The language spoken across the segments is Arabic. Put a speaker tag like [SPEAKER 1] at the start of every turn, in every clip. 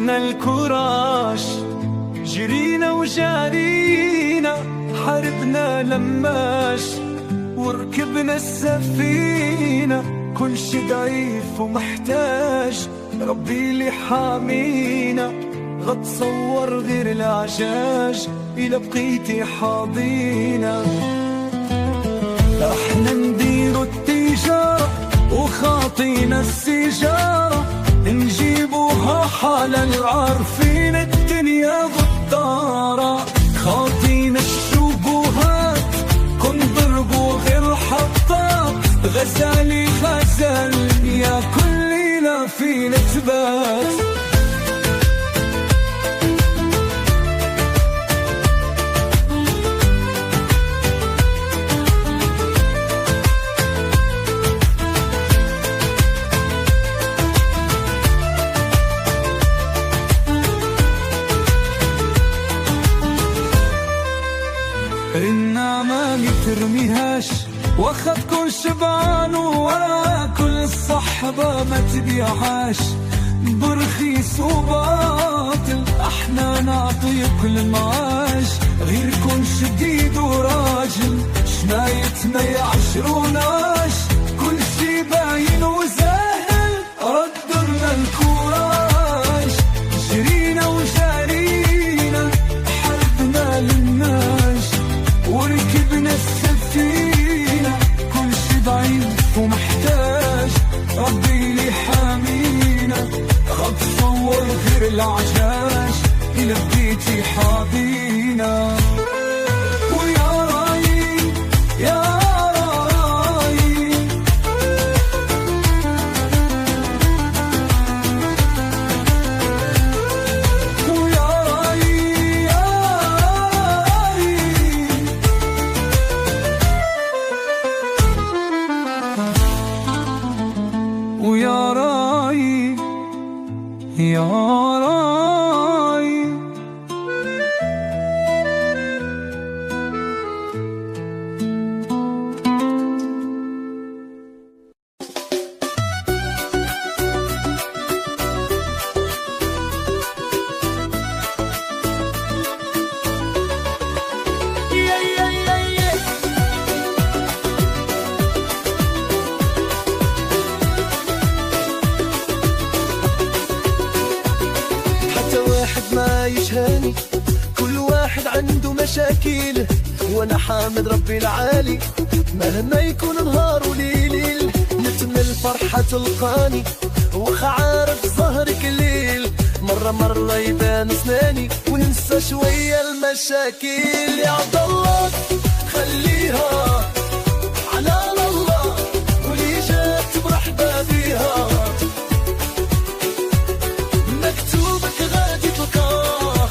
[SPEAKER 1] عنا الكراش، جرينا وجارينا حاربنا لماش، وركبنا السفينة كل شي ضعيف ومحتاج ربي اللي حامينا. غتصور غير العجاج إلى بقيتي حاضينا. احنا نديرو التجارة وخاطينا السجارة، نجيبوها حلال عارفين الدنيا غدارة. خاطينا الشبهات كن ضربو غير حطات، غزالي غزال يا كل ليلة في نتبات. النعمة ما ترميهاش واخد كل شبعان، وورا كل الصحبة ما تبيعهاش برخيص وباطل. احنا نعطي كل معاش غير كون شديد وراجل، شنايت ما يعشروناش كل شي باين وسهل. ردنا الكوراج جرينا وجارينا حاربنا للناش، وركبنا السفينة كل شي ضعيف ومحتاج ربي لي حامينا. غتصور غير العجاج إلى بيتي حاضينا. ويا رايي يا رايي ويا رايي يا رايي ويا رايي يا رايي.
[SPEAKER 2] يشهاني كل واحد عنده مشاكل، وانا حامد ربي العالي مهما يكون نهار وليل. نتمنى الفرحة تلقاني وخا عارف ظهرك الليل، مرة يبان سناني وننسى شوية المشاكل. يا عبد الله خليها على الله، واللي جات مرحبا بيها، مكتوبك غادي تلقاه،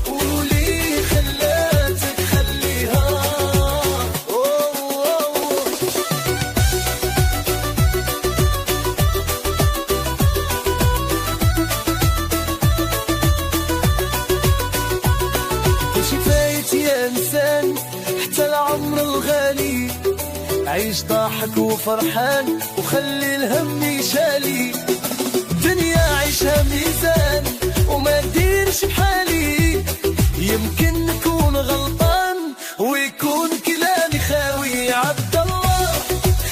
[SPEAKER 2] ولي خلاتك خليها. كل شي فايت يا انسان حتى العمر الغالي، عيش ضاحك وفرحان وخلي الهم يشالي. دنيا عيشها ميزان وما ديرش بحالي، يمكن نكون غلطان ويكون كلامي خاوي. عبد الله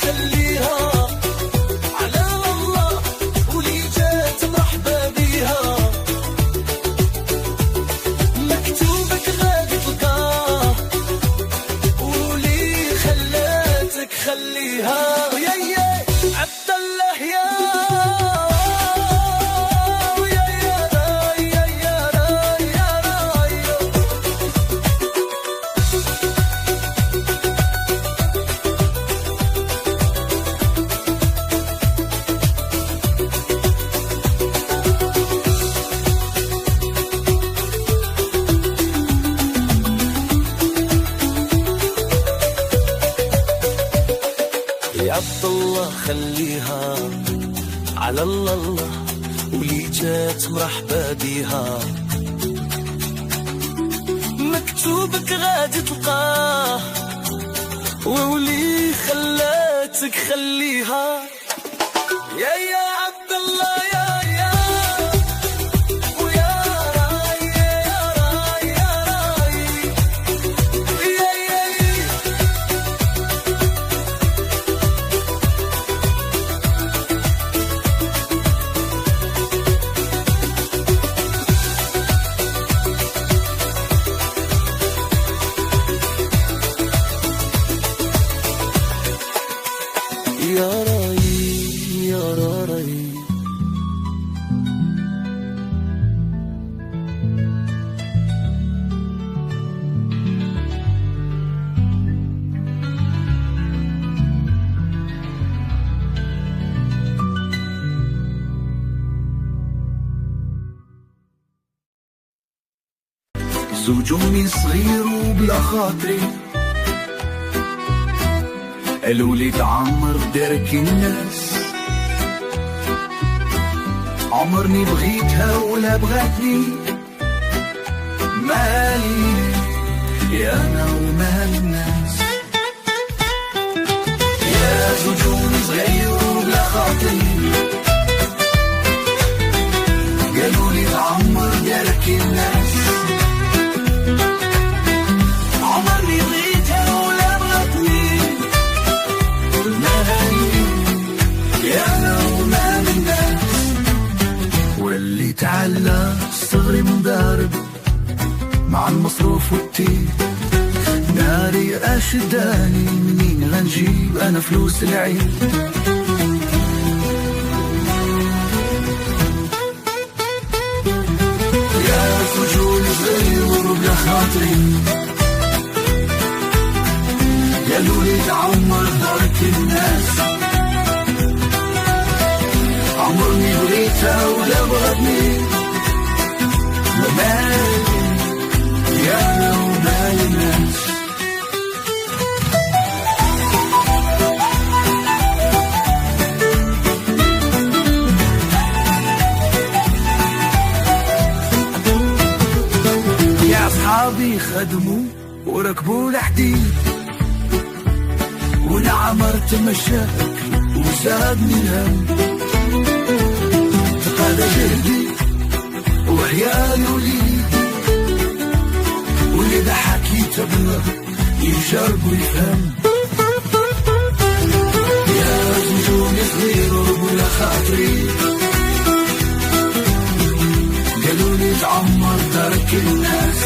[SPEAKER 2] خليها على الله، ولي جات مرحبا بيها، مكتوبك غادي تلقاه، ولي خلاتك خليها. يا عبد الله يا عبد الله خليها على الله، ولي جات مرحبا بيها، مكتوبك غادي تلقاه، وولي خلاتك خليها. يا عبد الله يا
[SPEAKER 3] زوجوني صغير وبلا خاطري، الوليد عمر دارك الناس، عمرني بغيتها ولا بغاتني، مالي يا انا ومال الناس. يا زوجوني صغير وبلا خاطري، قالولي عمر دارك الناس، عمرني بغيتها ولا بغاتني، مالي يا انا ومال الناس. واللي تعلى صغري مضارب مع المصروف والتيب، ناري اشداني منين غنجيب انا فلوس العيد. يا زوجوني صغير وبلا خاطري، قالولي تعمر دارك الناس، عمرني بغيتها ولا بغتني، ومالي يا انا ومال الناس. يا اصحابي خدموا وركبوا الحديد، وانا عمرت مشاكل وزادني الهم، تقاضى جهدي وعيالي وليدي، واللي اذا حكيت بنا يجرب ويفهم. يا زوجوني صغير وبلا خاطري، قالولي تعمر دارك الناس،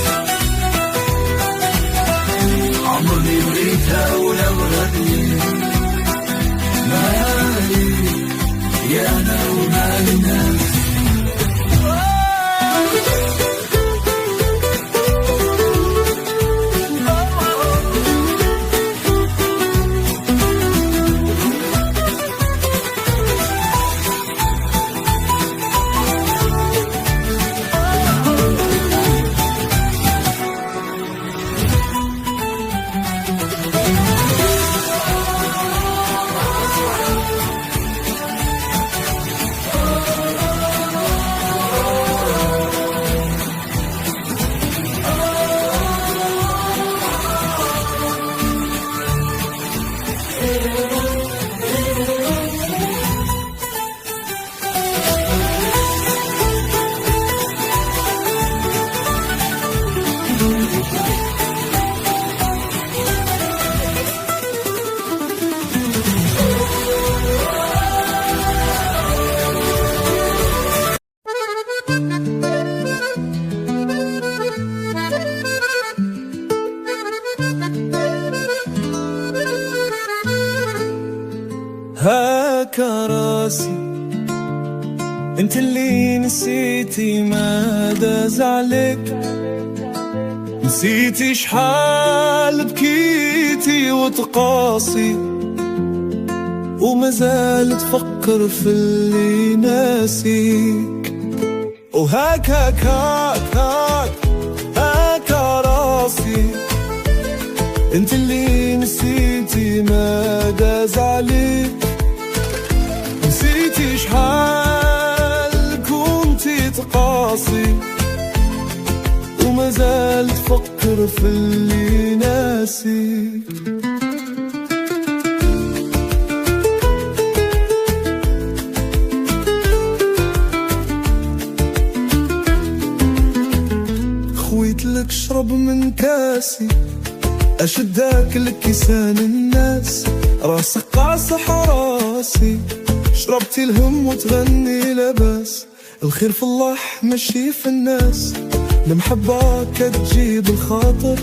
[SPEAKER 3] عمرني بغيتها ولا بغتني، مالي يا انا ومال الناس.
[SPEAKER 2] هاك راسي انت اللي نسيتي مدى زعلك، نسيتي شحال بكيتي وتقاسي، وما زال تفكر في اللي ناسيك. وهاك هاك هاك هاك هاك راسي انت اللي نسيتي مدى زعلك، نسيتي شحال كنتي تقاسي، وما زال تفكر في اللي ناسيك. خويت لك شرب من كاسي، أشدك لكيسان الناس، راسك قاصح راسي، شربتي الهم وتغني لباس، الخير في الله ماشي في الناس، المحبة كتجيب الخاطر،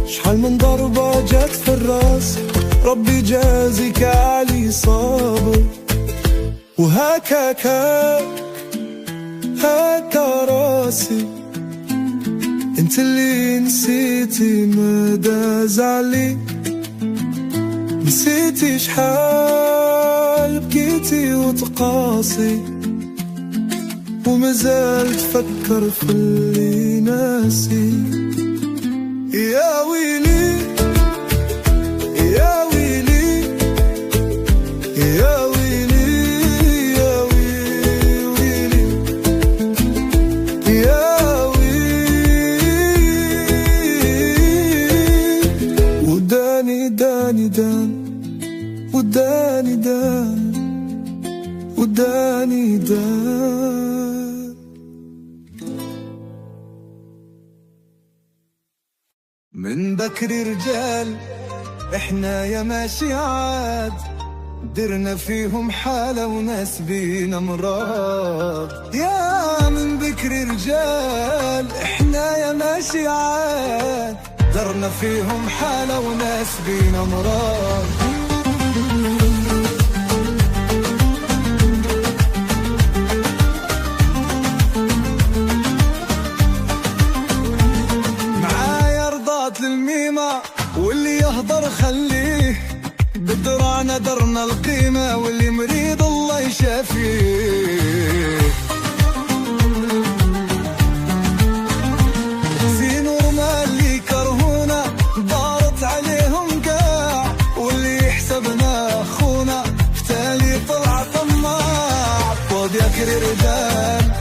[SPEAKER 2] شحال من ضربة جات في الراس، ربي جازيك علي صابر. وهاك هاك هاك راسي انت اللي نسيتي مدى زعلي، نسيتي شحال بكيتي وتقاسي، ومازال تفكر في اللي ناسي. يا ويلي يا ويلي يا ويلي يا ويلي يا ويلي وداني داني دان وداني دان وداني دان. من بكري رجال احنا يا ماشي عاد، درنا فيهم حالة وناس بينا مراد. يا من بكري رجال احنا يا ماشي عاد، درنا فيهم حالة وناس بينا مراد. للميمة واللي يهضر خليه، بدرانا درنا القيمة واللي مريض الله يشافيه. في نور ما اللي كرهونا دارت عليهم قاع، واللي يحسبنا اخونا فتالي طلع طماع. فوض يكري رجال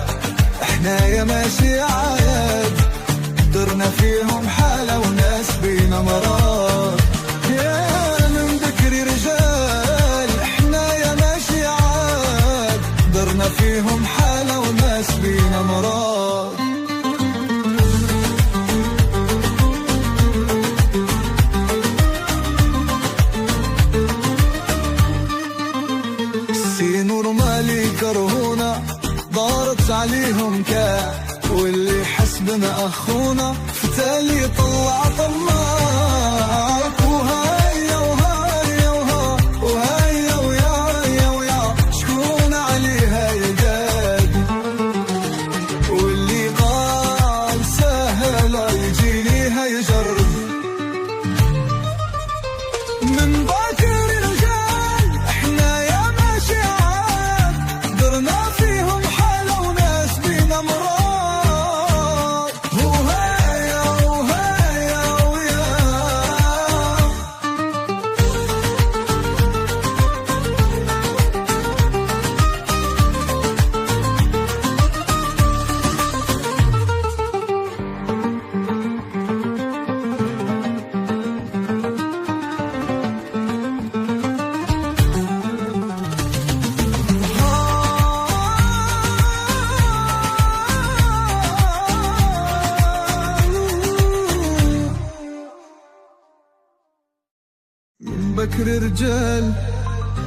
[SPEAKER 2] احنا يا ماشي عاد، درنا فيهم حالة وناس بينا مراد. يا من ذكري رجال احنا يا ماشي عاد، درنا فيهم حالة وناس بينا مراد. السينور مالي كرهونا دارت عليهم كاع، واللي حسبنا اخونا فتالي طلع طماع. وهاي وهاي وهاي ويا ويا شكون عليها يا جادي، واللي قال سهل يجي ليها يجرب. من باكر رجال احنا يا ماشي عاد، درنا فيهم حالة وناس بينا مراد. بكر رجال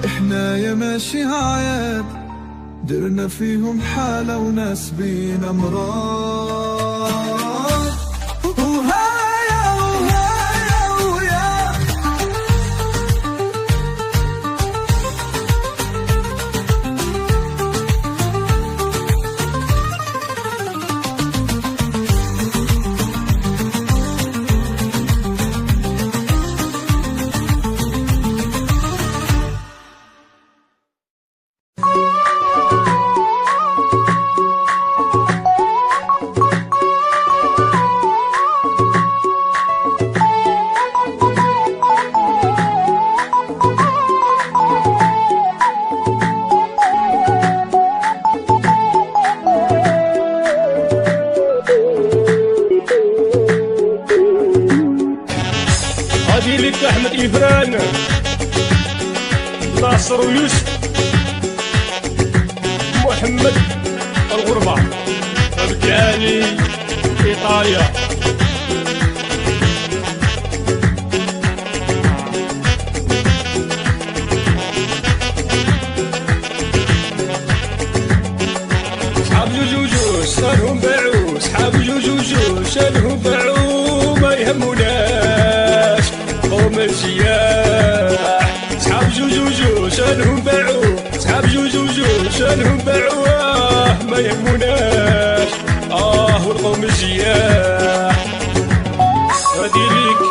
[SPEAKER 2] احنا يا ماشي عاد، درنا فيهم حالة وناس بينا مراد. وهايا وهايا ويا
[SPEAKER 4] أحمد إبران ناصر ويوسف محمد الغربة رجالي إيطاليا. صحاب جوجو شالهم باعوا، صحاب جوجو شالهم باعوا، ما يهموناش قوم السياح. صحاب جوجو شالهم باعوا، صحاب جوجو شالهم باعوا، ما يهموناش والقوم السياح. هادي ليك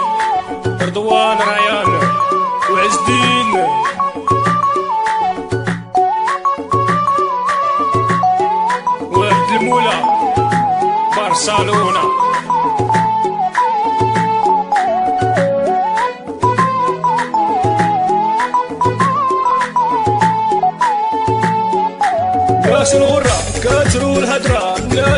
[SPEAKER 4] رضوان ريان وعز الدين وعبد المولى برشلونة.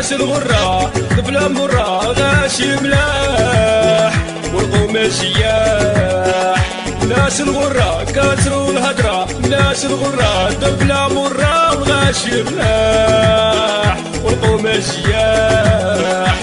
[SPEAKER 4] ناس الغرة بلا مرة غاشي ملاح والقوم السياح. ناس الغرة كاتروا الهدرة ناس الغرة بلا مرة غاشي ملاح والقوم السياح.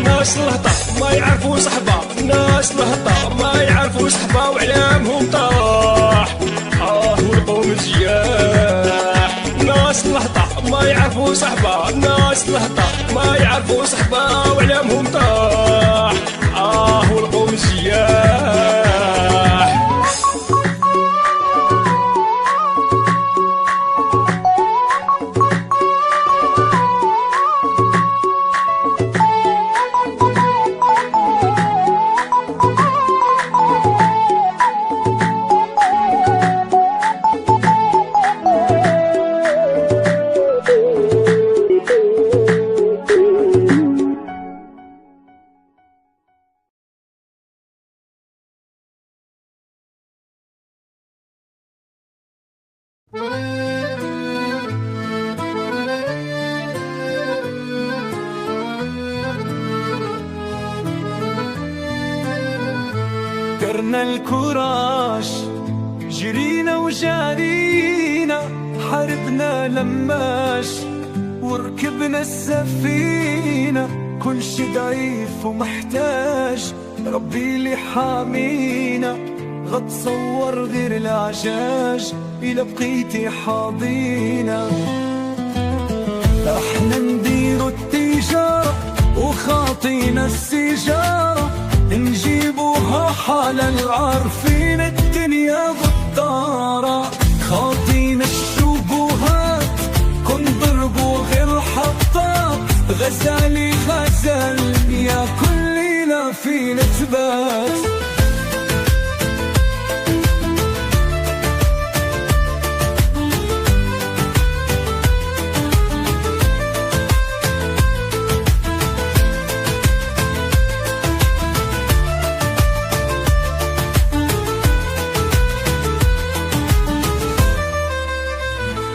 [SPEAKER 4] ناس لهطة ما يعرفوا صحبة ناس لهطة ما يعرفوا صحبة وعلامهم طاح والقوم الجياح. ناس لهطة ما يعرفوا صحبة ناس لهطة ما يعرفوا صحبة وعلامهم طاح والقوم الجياح.
[SPEAKER 1] كرنا الكراش جرينا وجارينا حاربنا لماش وركبنا السفينة كل شي ضعيف ومحتاج ربي اللي حامينا غتصور غير العجاج إلى بقيتي حاضينا. احنا نديرو التجارة وخاطينا السيجارة نجيبوها حلال عارفين الدنيا غدارة خاطينا الشبهات كن ضربو غير حطات غزالي غزال يا كل ليلة في نتبات.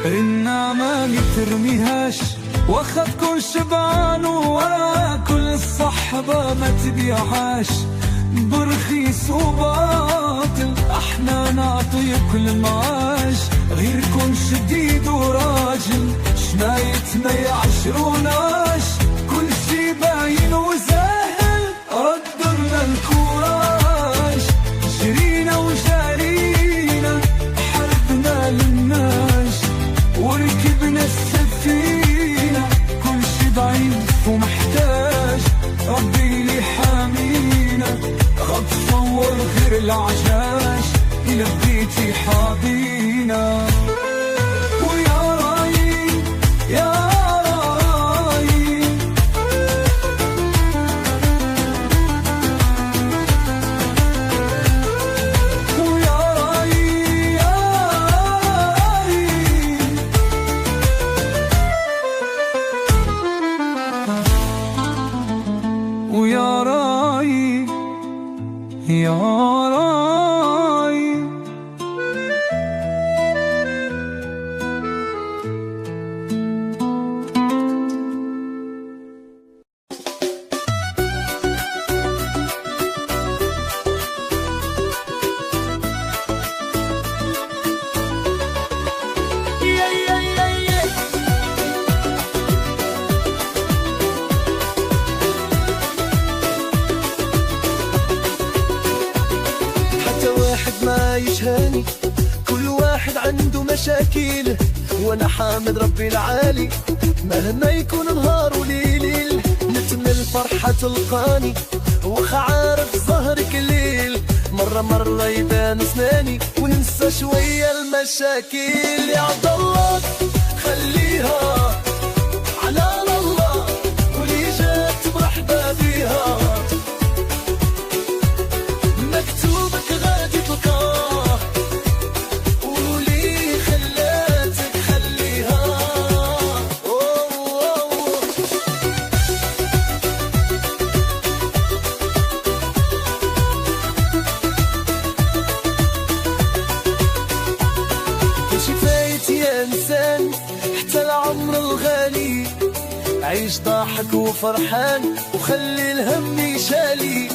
[SPEAKER 1] النعمة ما ترميهاش واخد كل شبعان واكل الصحبة ما تبيعهاش برخيص وباطل. احنا نعطي كل معاش غير كون شديد وراجل شنايت ما يعشروناش كل شي باين وسهل ردنا الكوراج جرينا وجارينا حربنا للناش وركبنا السفينة كل شي ضعيف ومحتاج ربي لي حامينا غتصور غير العجاج إلى بيتي حاضينا. ويا رايي يا رايي ويا رايي يا رايي ويا رايي يا رايي.
[SPEAKER 2] يشهاني كل واحد عنده مشاكل وانا حامد ربي العالي مهما يكون نهار وليل نتمنى الفرحة تلقاني وخعارف ظهرك الليل مرة يبان اسناني وننسى شوية المشاكل. يا عبد الله خليها على الله واللي جات مرحبا بيها مكتوبك يا إنسان حتى العمر الغالي، عيش ضاحك وفرحان وخلي الهم يشالي.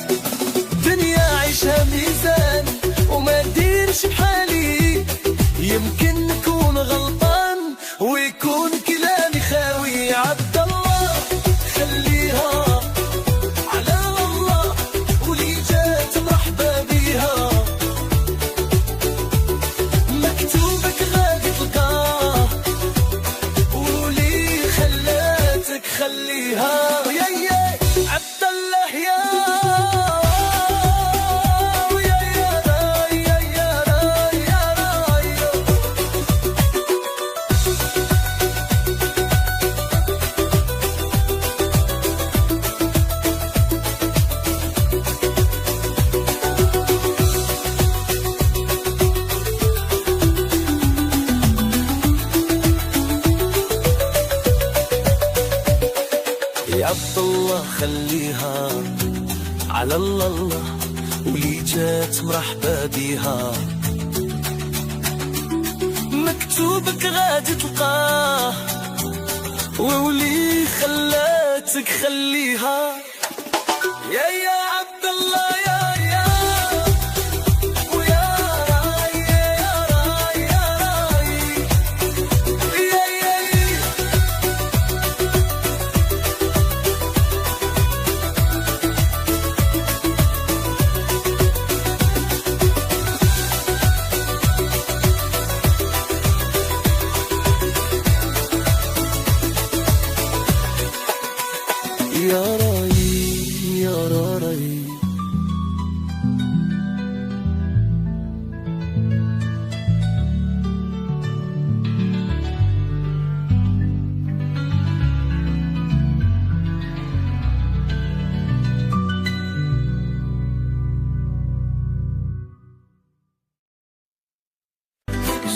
[SPEAKER 2] دنيا عيشها ميزان وما ديرش بحالي، يمكن نكون غلطان ويكون كلامي خاوي. عبد الله خليها على الله، ولي جات مرحبا بيها، مكتوبك غادي تلقاه، ولي خلاتك خليها. يا عبد الله يا عبد الله خليها على الله، ولي جات مرحبا بيها، مكتوبك غادي تلقاه، وولي خلاتك خليها. يا عبد الله يا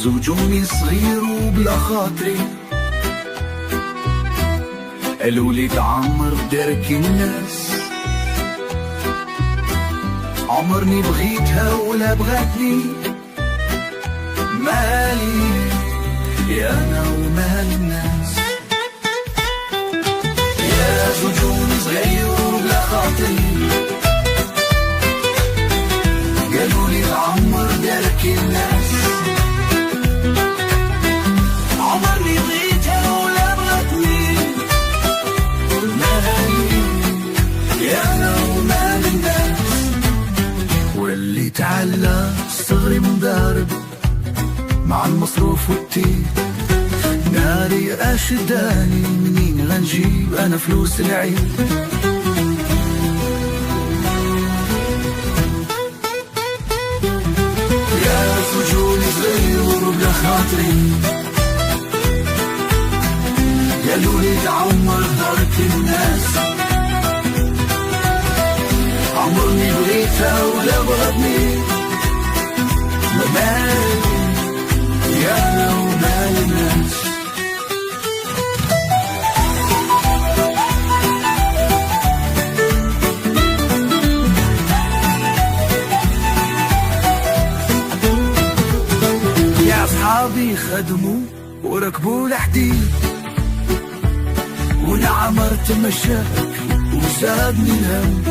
[SPEAKER 3] زوجوني صغير وبلا خاطري، الوليد عمر دارك الناس، عمرني بغيتها ولا بغاتني، مالي يا انا ومال الناس. يا زوجوني صغير وبلا خاطري، قالولي عمر دارك الناس، عمرني بغيتها ولا بغاتني، مالي يا انا ومال الناس. واللي تعلى صغري مضارب مع المصروف والتيب، ناري اشداني منين غنجيب انا فلوس العيد. يا زوجوني صغير وبلا خاطري، قالولي عمر دارك الناس، عمرني بغيتها ولا بغتني، مالي يا انا ومال الناس. يا اصحابي خدموا وركبوا الحديد، وانا عمرت المشاك وسابني الهم،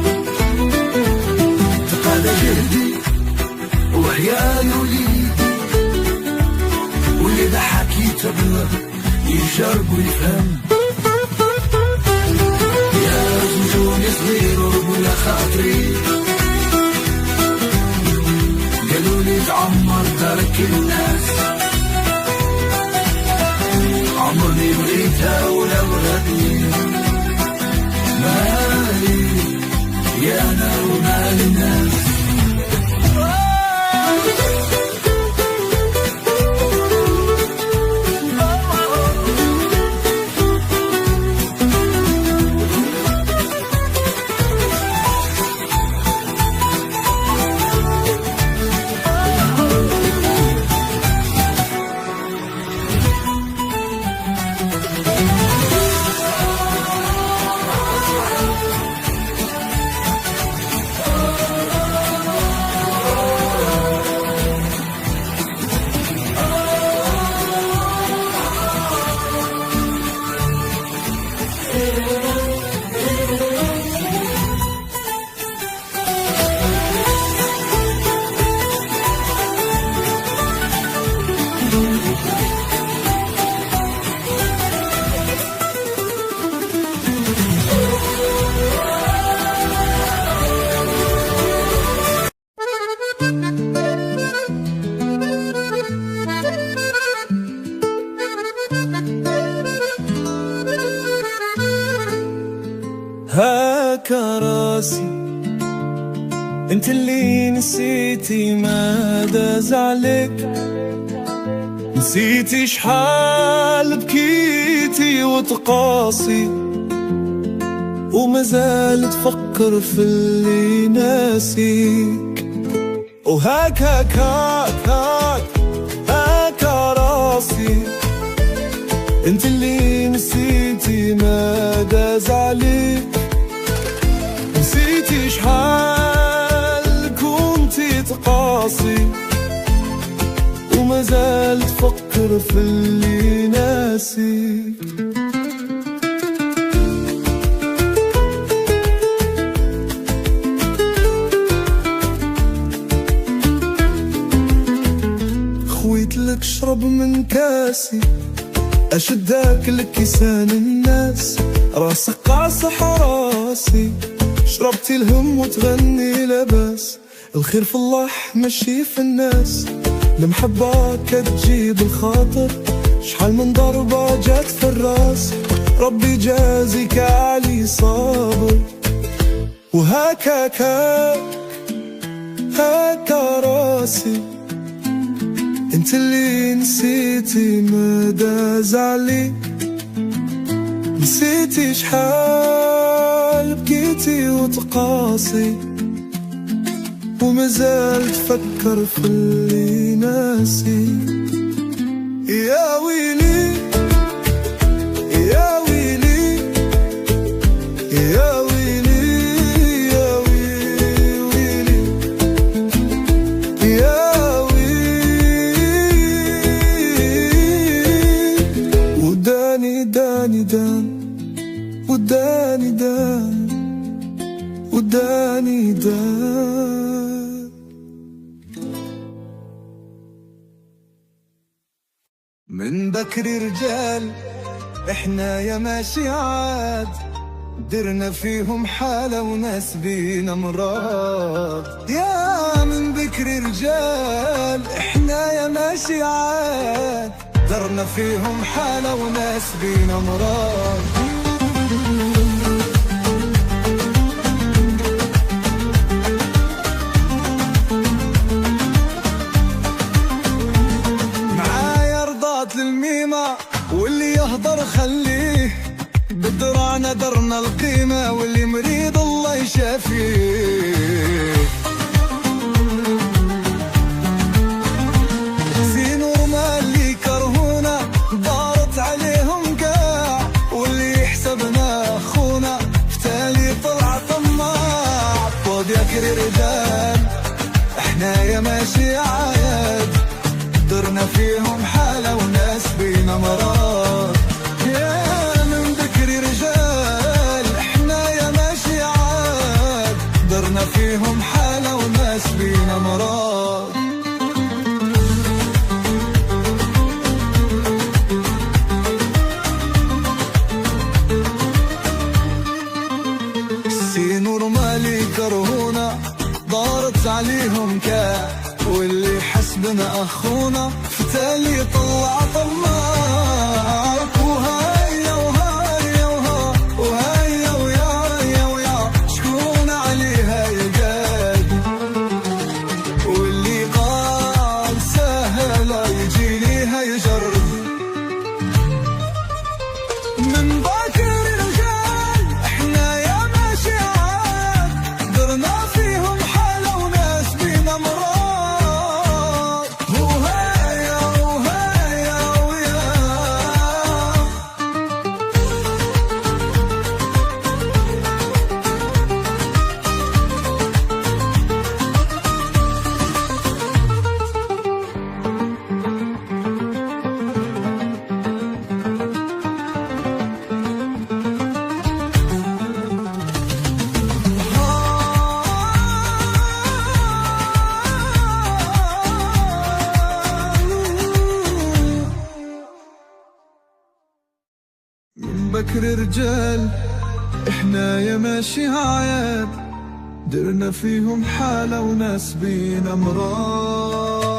[SPEAKER 3] تقاضى جهدي وعيال وليدي، واللي ضحك يتبلغ يشرب ويفهم. يا زوجوني صغير وبلا خاطري، قالولي تعمر دارك الناس، عمرني بغيتها ولا بغتني، مالي يا انا ومال الناس.
[SPEAKER 2] كراسي، انت اللي نسيتي ما داز عليك، نسيتي شحال بكيتي وتقاصي، وما زال تفكر في اللي ناسيك. وهاك هاك هاك هاك هاك راسي، انت اللي نسيتي ما داز عليك، نسيتي شحال كنتي تقاصي، وما زال تفكر في اللي ناسيك. خويت لك شرب من كاسي، أشدك لكيسان الناس، راسك قاصح راسي، شربتي الهم وتغني لباس، الخير في الله ماشي في الناس، المحبة كتجيب الخاطر، شحال من ضربة جات في الراس، ربي جازيك علي صابر. وهاك هاك هاك راسي، انت اللي نسيتي ما داز عليك، نسيتي شحال بكيتي وتقاصي، وما زال تفكر في اللي ناسي. يا ويلي يا ويلي يا ويلي يا ويلي يا وداني داني دان، وداني دان، وداني دان. من بكري رجال احنا يا ماشي عاد، درنا فيهم حالة وناس بينا مراد. يا من بكري رجال احنا يا ماشي عاد، درنا فيهم حالة وناس بينا مراد. معايا رضات للميمة واللي يهضر خليه، بدرانا درنا القيمة واللي مريض الله يشافيه. عليهم كاع واللي يحسبنا اخونا فتالي طلع طماع. فوق يا كري رجال احنا يا ماشي عاد، درنا فيهم حالة وناس بينا مراد. يا من بكري رجال احنا يا ماشي عاد، درنا فيهم حالة وناس بينا مراد. كرهونا دارت عليهم كاع واللي حسبنا اخونا فتالي طلع طماع. وهايا وهايا وهايا ويا ويا شكون عليها يا جاد، واللي قال سهل يجي ليها يجرب. من باكر رجال احنا يا ماشي عاد، درنا فيهم حالة وناس بينا مراد. وهايا وهايا ويا بكر رجال احنا يا ماشي عياد، درنا فيهم حالة وناس بينا مراد.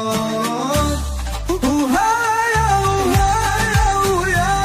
[SPEAKER 2] وهايا وهايا ويا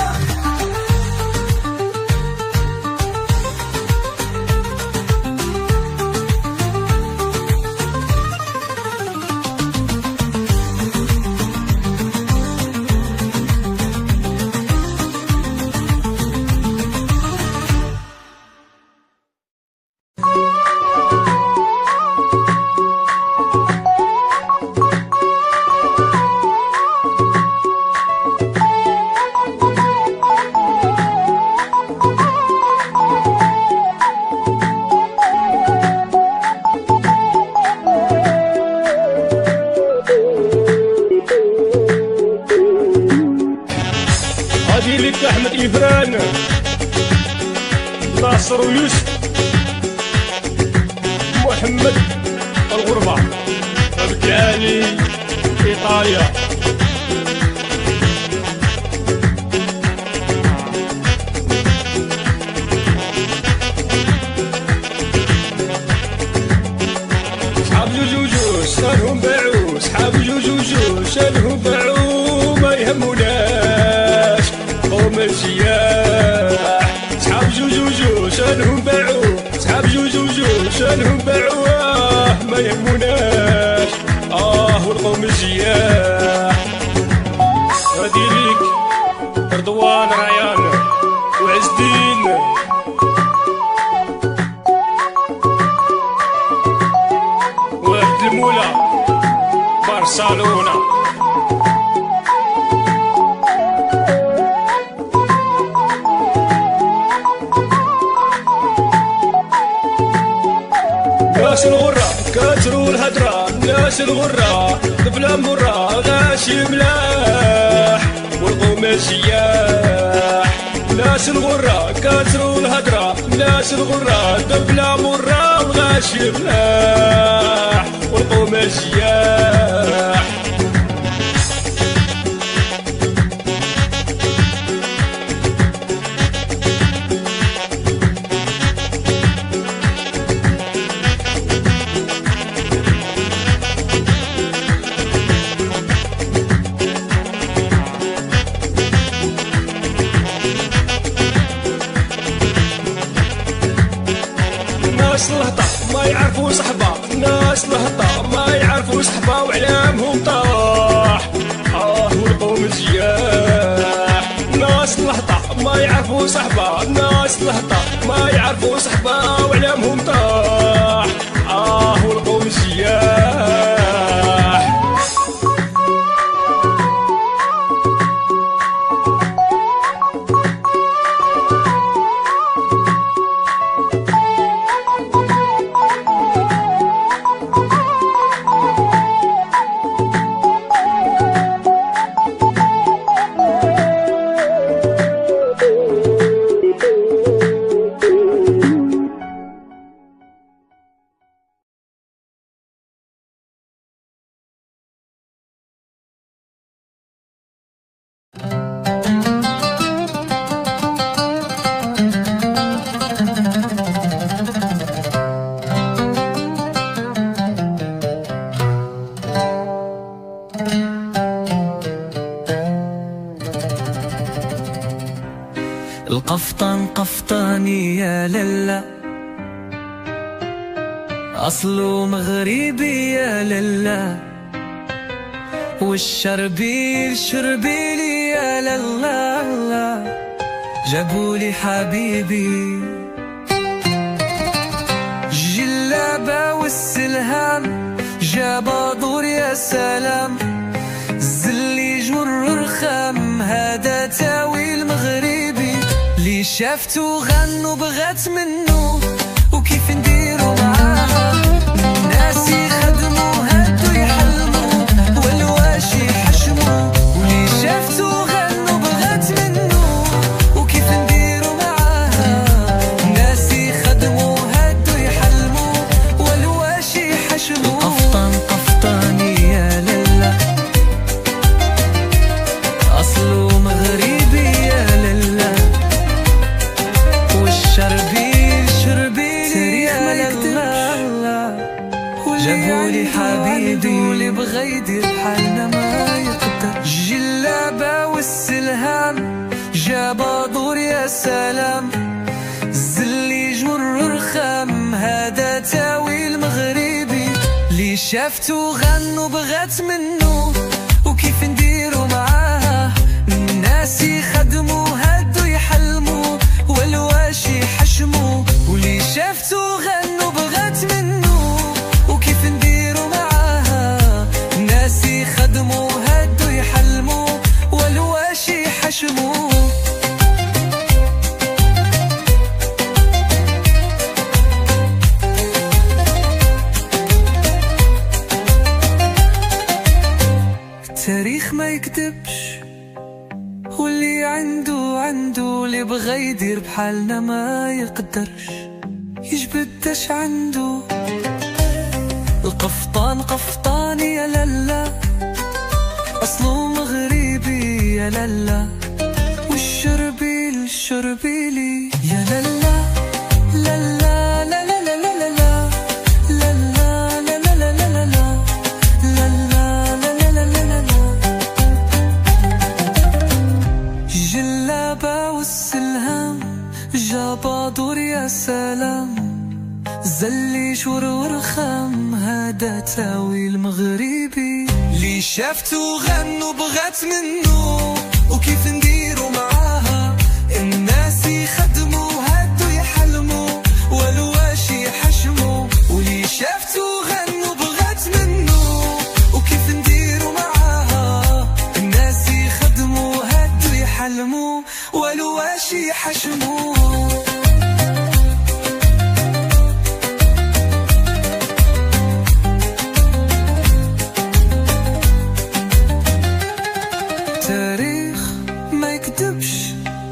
[SPEAKER 4] هادي لك احمد إفران، ناصر ويوسف، محمد الغربة، بالتالي إيطاليا. صحاب جوجو شانهم باعو، صحاب جوجو شانهم باعو، ما يهموناش قوم السياح. صحاب جوجو شانهم باعو، صحاب جوجو شانهم باعو، ما يهموناش والقوم السياح. هادي ليك رضوان ريان وعز الدين، وعبد المولى برشلونة. ناس الغرة كاتروا الهدرة، ناس الغرة بلا مرة غاشي ملاح والقوم السياح. ناس الغرة كاتروا الهدرة، ناس الغرة بلا مرة غاشي ملاح والقوم السياح. ناس لهطة ما يعرفوا صحبة، ناس لهطة ما يعرفوا صحبة وعلامهم طاح والقوم السياح. ناس لهطة ما يعرفوا صحبة، ناس لهطة ما يعرفوا صحبة وعلامهم طاح والقوم السياح.
[SPEAKER 1] القفطان قفطاني يا للا، أصله مغربي يا للا، والشربيل شربيلي يا للا، جابولي حبيبي جلابة والسلهام، جابا دور يا سلام، زلي جر رخام، هذا تاويل مغربي اللي شافته غنو بغات منه، وكيف نديرو معاها الناس يخدموا هادو يحلموا والواشي يحشموا، واللي شافته غنو بغات منه، وكيف نديرو معاها الناس يخدموا هادو يحلموا والواشي يحشموا. قفطان قفطاني يا للا، أصله مغربي يا للا، والشربيل شربيلي يا للا، جابولي حبيبي واللي بغى يدير بحالنا ما يقدر، جلابة والسلهام، جابا دور يا سلام، زلي جر رخام، هذا تاويل مغربي اللي شافته غنو بغات منه، وكيف نديرو معاها الناس يخدموا هادو يحلموا والواشي يحشموا، واللي شافته غنو بغات منه، وكيف نديرو معاها الناس يخدموا هادو يحلموا والواشي يحشموا. التاريخ ما يكذبش واللي واللي عنده اللي بغى يدير بحالنا ما يقدرش يجبدش عنده. القفطان قفطاني يا لالا، أصله مغربي يا لالا، والشربيل الشربيلي يا لالا لالا لالا لالا لالا لالا لالا لالا لالا لالا لالا. جلابة والسلهام جابا دور يا سلام، زلي شور خام هذا تاويل مغربي.
[SPEAKER 2] اللي شافته غنوا بغات منه وكيف نديرو معاها، الناس يخدموا هادو يحلموا والواش يحشموا. واللي شافته غنوا بغات منه وكيف نديرو معاها، الناس يخدموا هادو يحلموا والواش يحشموا.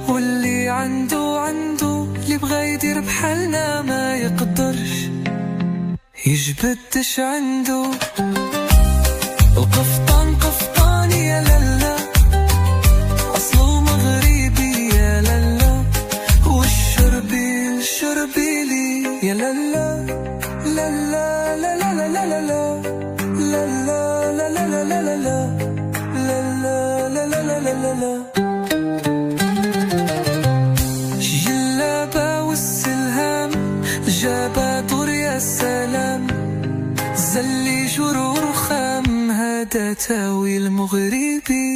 [SPEAKER 1] واللي عنده اللي بغى يدير بحالنا ما يقدرش يجبدش عنده. القفطان قفطاني يا لالا، أصله مغربي يا لالا، والشربيل الشربيلي يا لالا لالا لالا لالا لالا لالا لالا لالا لالا لالا لالا لالا. جابا دور يا سلام، زلي جرور خام هذا تاويل مغربي.